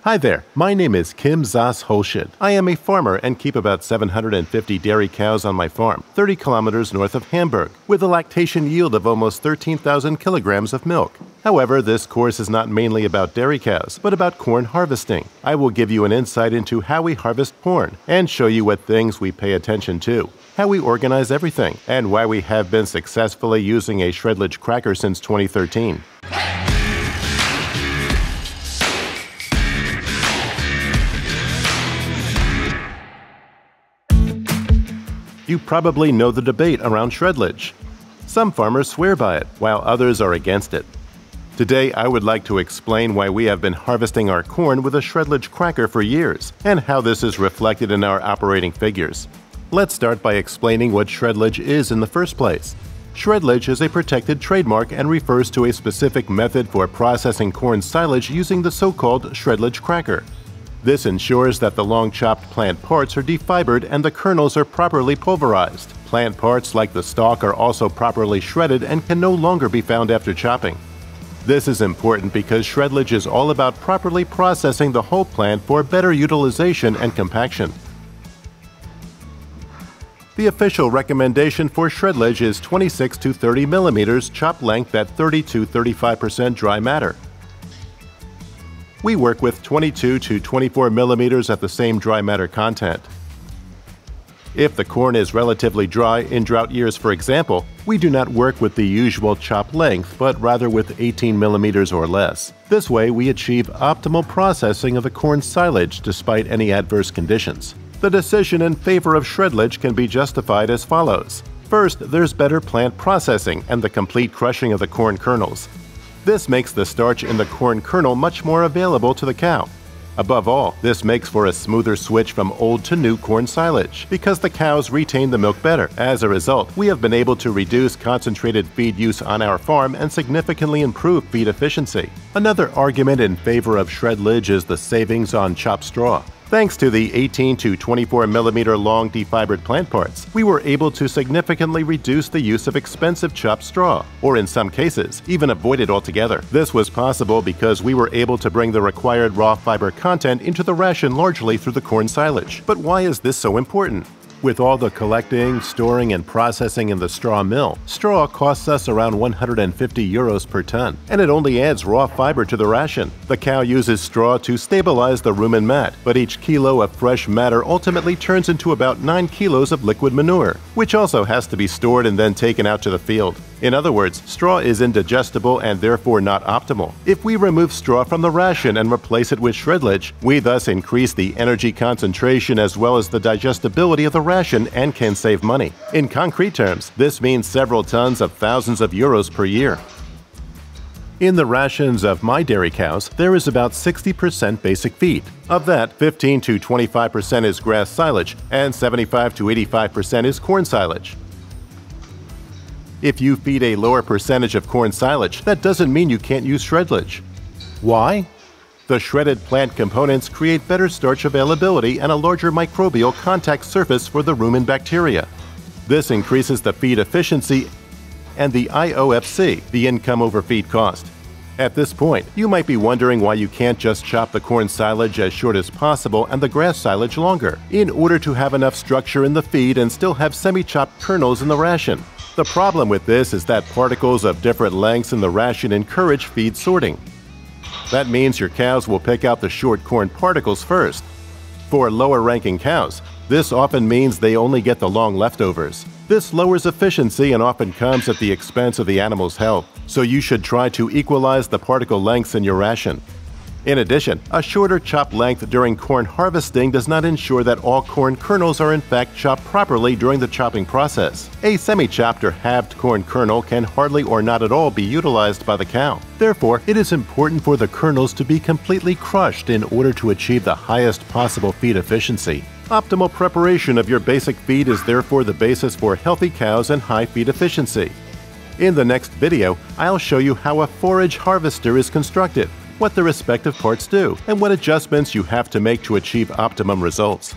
Hi there, my name is Kim Saß-Hauschildt. I am a farmer and keep about 750 dairy cows on my farm, 30 kilometers north of Hamburg, with a lactation yield of almost 13,000 kilograms of milk. However, this course is not mainly about dairy cows, but about corn harvesting. I will give you an insight into how we harvest corn and show you what things we pay attention to, how we organize everything, and why we have been successfully using a Shredlage Cracker since 2013. You probably know the debate around shredlage. Some farmers swear by it, while others are against it. Today, I would like to explain why we have been harvesting our corn with a Shredlage Cracker for years, and how this is reflected in our operating figures. Let's start by explaining what shredlage is in the first place. Shredlage is a protected trademark and refers to a specific method for processing corn silage using the so-called Shredlage Cracker. This ensures that the long-chopped plant parts are defibered and the kernels are properly pulverized. Plant parts like the stalk are also properly shredded and can no longer be found after chopping. This is important because shredlage is all about properly processing the whole plant for better utilization and compaction. The official recommendation for shredlage is 26 to 30 millimeters chop length at 30 to 35% dry matter. We work with 22 to 24 millimeters at the same dry matter content. If the corn is relatively dry in drought years, for example, we do not work with the usual chop length, but rather with 18 millimeters or less. This way, we achieve optimal processing of the corn silage despite any adverse conditions. The decision in favor of shredlage can be justified as follows. First, there's better plant processing and the complete crushing of the corn kernels. This makes the starch in the corn kernel much more available to the cow. Above all, this makes for a smoother switch from old to new corn silage, because the cows retain the milk better. As a result, we have been able to reduce concentrated feed use on our farm and significantly improve feed efficiency. Another argument in favor of shredlage is the savings on chopped straw. Thanks to the 18 to 24 millimeter long defibered plant parts, we were able to significantly reduce the use of expensive chopped straw, or in some cases, even avoid it altogether. This was possible because we were able to bring the required raw fiber content into the ration largely through the corn silage. But why is this so important? With all the collecting, storing, and processing in the straw mill, straw costs us around 150 euros per ton, and it only adds raw fiber to the ration. The cow uses straw to stabilize the rumen mat, but each kilo of fresh matter ultimately turns into about 9 kilos of liquid manure, which also has to be stored and then taken out to the field. In other words, straw is indigestible and therefore not optimal. If we remove straw from the ration and replace it with shredlage, we thus increase the energy concentration as well as the digestibility of the ration and can save money. In concrete terms, this means several tons of thousands of euros per year. In the rations of my dairy cows, there is about 60% basic feed. Of that, 15 to 25% is grass silage and 75 to 85% is corn silage. If you feed a lower percentage of corn silage, that doesn't mean you can't use shredlage. Why? The shredded plant components create better starch availability and a larger microbial contact surface for the rumen bacteria. This increases the feed efficiency and the IOFC, the income over feed cost. At this point, you might be wondering why you can't just chop the corn silage as short as possible and the grass silage longer, in order to have enough structure in the feed and still have semi-chopped kernels in the ration. The problem with this is that particles of different lengths in the ration encourage feed sorting. That means your cows will pick out the short corn particles first. For lower-ranking cows, this often means they only get the long leftovers. This lowers efficiency and often comes at the expense of the animal's health, so you should try to equalize the particle lengths in your ration. In addition, a shorter chop length during corn harvesting does not ensure that all corn kernels are in fact chopped properly during the chopping process. A semi-chopped or halved corn kernel can hardly or not at all be utilized by the cow. Therefore, it is important for the kernels to be completely crushed in order to achieve the highest possible feed efficiency. Optimal preparation of your basic feed is therefore the basis for healthy cows and high feed efficiency. In the next video, I'll show you how a forage harvester is constructed, what the respective parts do, and what adjustments you have to make to achieve optimum results.